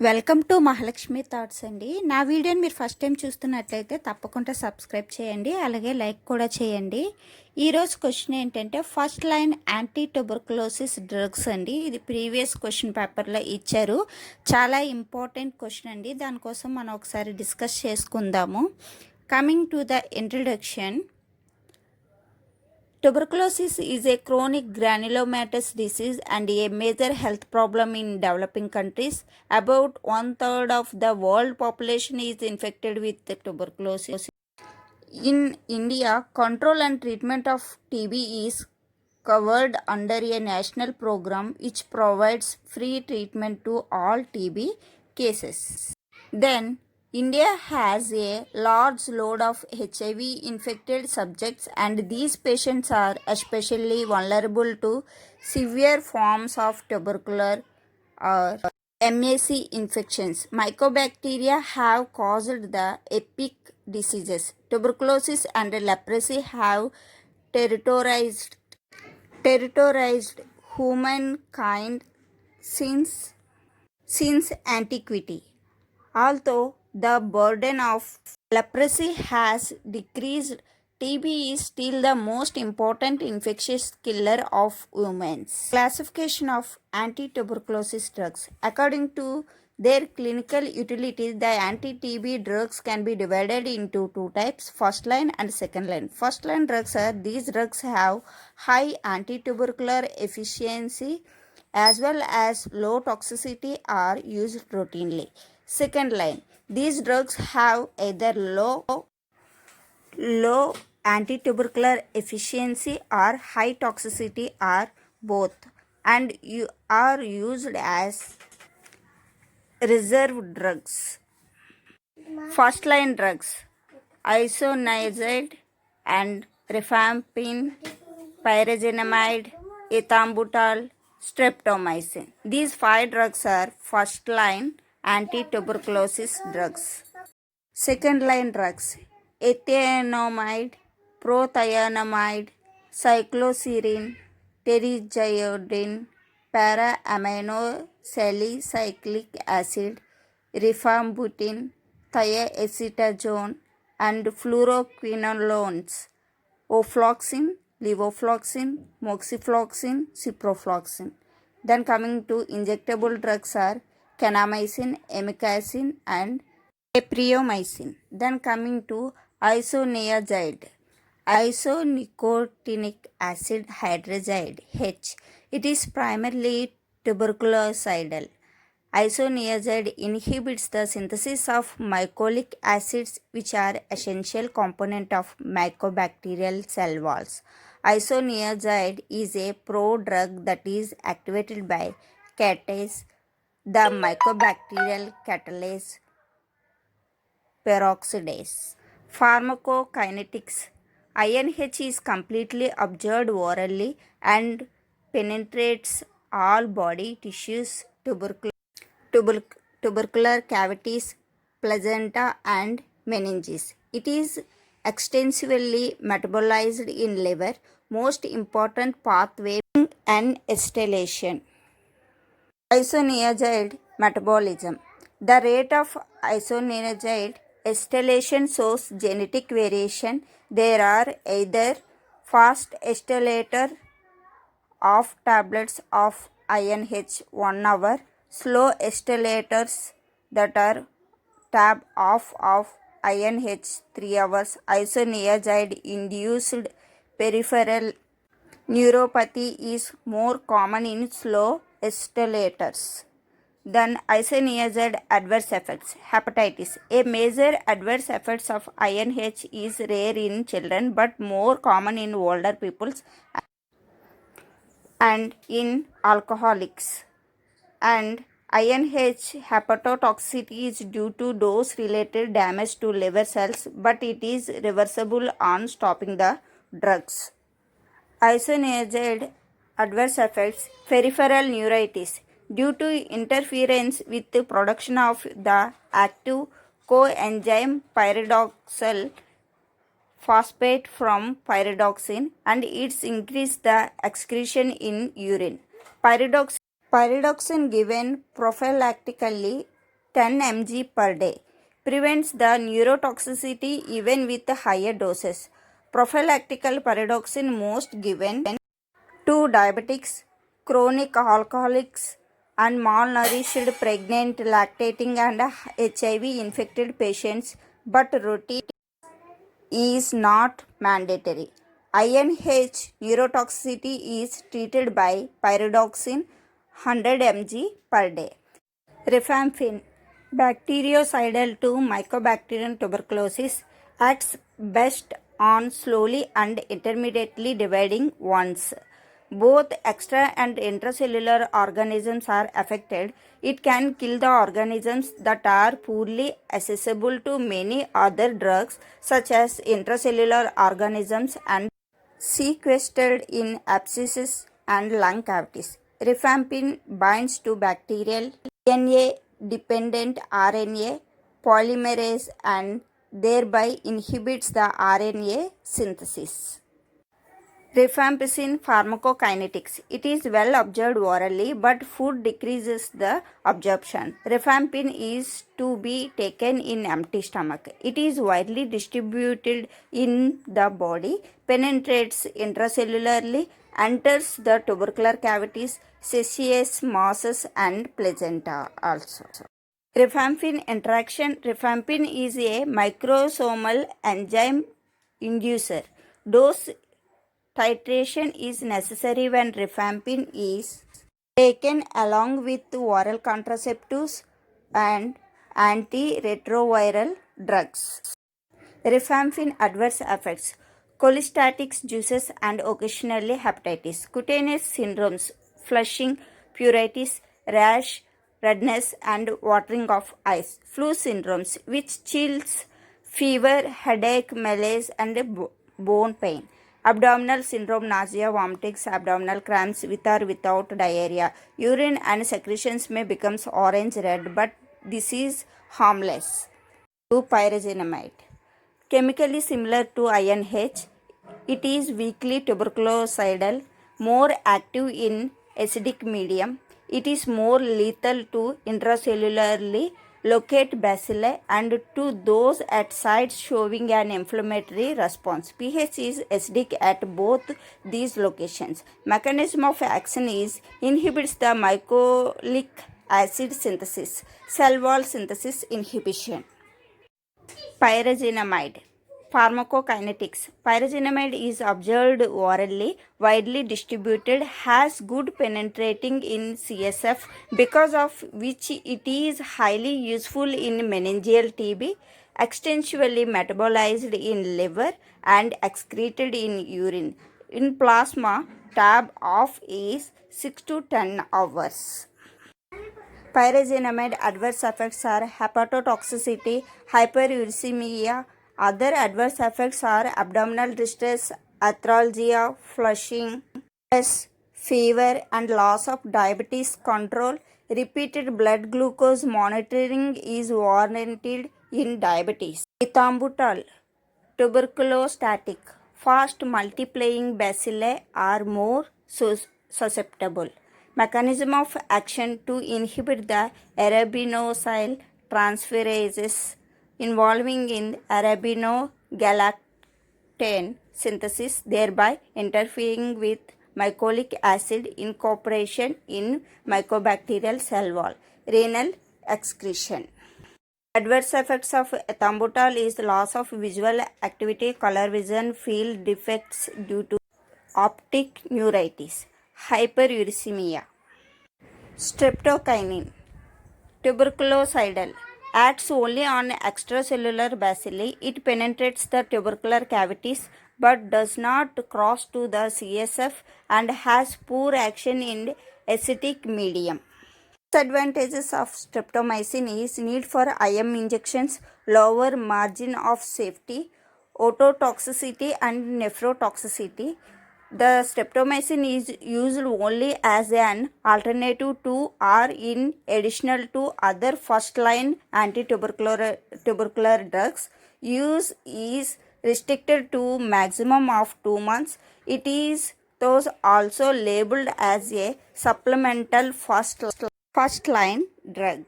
Welcome to Mahalakshmi thoughts అండి. నా వీడియోని మీరు ఫస్ట్ టైం చూస్తున్నట్లయితే తప్పకుండా సబ్స్క్రైబ్ చేయండి, అలాగే లైక్ కూడా చేయండి. ఈరోజు క్వశ్చన్ ఏంటంటే first line anti tuberculosis drugs అండి. ఇది ప్రీవియస్ క్వశ్చన్ పేపర్లో ఇచ్చారు. చాలా ఇంపార్టెంట్ క్వశ్చన్ అండి. దానికోసం మనం ఒకసారి డిస్కస్ చేసుకుందాము. Coming to the introduction. Tuberculosis is a chronic granulomatous disease and a major health problem in developing countries. About 1/3 of the world population is infected with tuberculosis. In India, control and treatment of TB is covered under a national program which provides free treatment to all TB cases. Then, India has a large load of HIV infected subjects, and these patients are especially vulnerable to severe forms of tuberculosis or MAC infections. Mycobacteria have caused the epic diseases. Tuberculosis and leprosy have terrorized humankind since antiquity. Although the burden of leprosy has decreased, TB is still the most important infectious killer of humans. Classification of anti-tuberculosis drugs. According to their clinical utility, the anti-TB drugs can be divided into two types, first line and second line. First line drugs are, these drugs have high anti-tubercular efficiency as well as low toxicity, are used routinely. Second line, these drugs have either low anti-tubercular efficiency or high toxicity or both, and are used as reserve drugs. First line drugs, isoniazid and rifampin, pyrazinamide, ethambutol, streptomycin. These 5 drugs are first line anti-tuberculosis drugs. Second line drugs, ethionamide, prothionamide, cycloserine, teriziodine, para-aminosalicylate acid, rifampicin, thiacetazone, and fluoroquinolones, ofloxacin, levofloxacin, moxifloxacin, ciprofloxacin. Then coming to injectable drugs are kanamycin, amikacin, and apreomycin. Then coming to isoniazid, isonicotinic acid hydrazide H. It is primarily tuberculocidal. Isoniazid inhibits the synthesis of mycolic acids, which are essential component of mycobacterial cell walls. Isoniazid is a prodrug that is activated by catase, the mycobacterial catalase peroxidase. Pharmacokinetics. INH is completely absorbed orally and penetrates all body tissues, tubercular cavities, placenta, and meninges. It is extensively metabolized in liver, most important pathway and acetylation. Isoniazid metabolism. The rate of isoniazid acetylation shows genetic variation. There are either fast acetylator of tablets of INH 1 hour, slow acetylators that are tab off of INH 3 hours. Isoniazid induced peripheral neuropathy is more common in slow acetylators. Then isoniazid adverse effects. Hepatitis. A major adverse effects of INH is rare in children but more common in older peoples and in alcoholics. And INH hepatotoxicity is due to dose-related damage to liver cells, but it is reversible on stopping the drugs. Isoniazid adverse effects. Peripheral neuritis. Due to interference with the production of the active coenzyme pyridoxal phosphate from pyridoxine, and it's increase the excretion in urine. Pyridoxine given prophylactically 10 mg per day. Prevents the neurotoxicity even with higher doses. Prophylactical pyridoxine most given to diabetics, chronic alcoholics, and malnourished pregnant, lactating, and HIV infected patients, but routine is not mandatory. INH neurotoxicity is treated by pyridoxine 100 mg per day. Rifampin, bactericidal to Mycobacterium tuberculosis, acts best on slowly and intermittently dividing ones. Both extra and intracellular organisms are affected. It can kill the organisms that are poorly accessible to many other drugs, such as intracellular organisms, and sequestered in abscesses and lung cavities. Rifampin binds to bacterial DNA-dependent RNA polymerase and thereby inhibits the RNA synthesis. Rifampicin pharmacokinetics. It is well observed orally, but food decreases the absorption. Rifampin is to be taken in empty stomach. It is widely distributed in the body, penetrates intracellularly, enters the tubercular cavities, caseous masses, and placenta also. Rifampin interaction. Rifampin is a microsomal enzyme inducer. Dose titration is necessary when rifampin is taken along with oral contraceptives and antiretroviral drugs. Rifampin adverse effects: cholestatic juices and occasionally hepatitis, cutaneous syndromes, flushing, pruritus, rash, redness, and watering of eyes, flu syndromes, which chills, fever, headache, malaise, and bone pain. Abdominal syndrome, nausea, vomitings, abdominal cramps with or without diarrhea. Urine and secretions may become orange-red, but this is harmless. Pyrazinamide. Chemically similar to INH, it is weakly tuberculocidal, more active in acidic medium. It is more lethal to intracellularly locate bacilli and to those at sites showing an inflammatory response. pH is acidic at both these locations. Mechanism of action is inhibits the mycolic acid synthesis, cell wall synthesis inhibition. Pyrazinamide. Pharmacokinetics. Pyrazinamide is observed orally, widely distributed, has good penetrating in CSF, because of which it is highly useful in meningeal TB, extensively metabolized in liver and excreted in urine. In plasma, tab off is 6 to 10 hours. Pyrazinamide adverse effects are hepatotoxicity, hyperuricemia. Other adverse effects are abdominal distress, arthralgia, flushing, stress, fever, and loss of diabetes control. Repeated blood glucose monitoring is warranted in diabetes. Ethambutol, tuberculostatic. Fast multiplying bacilli are more susceptible. Mechanism of action: to inhibit the arabinosyl transferases involving in arabinogalactane synthesis, thereby interfering with mycolic acid incorporation in mycobacterial cell wall. Renal excretion. Adverse effects of ethambutol is loss of visual activity, color vision, field defects due to optic neuritis, hyperuricemia. Streptokinin, tuberculocidal, acts only on extracellular bacilli. It penetrates the tubercular cavities but does not cross to the CSF and has poor action in acidic medium. Disadvantages of streptomycin is need for IM injections, lower margin of safety, ototoxicity, and nephrotoxicity. The streptomycin is used only as an alternative to or in additional to other first-line anti-tubercular drugs. Use is restricted to maximum of 2 months. It is thus also labeled as a supplemental first-line drug.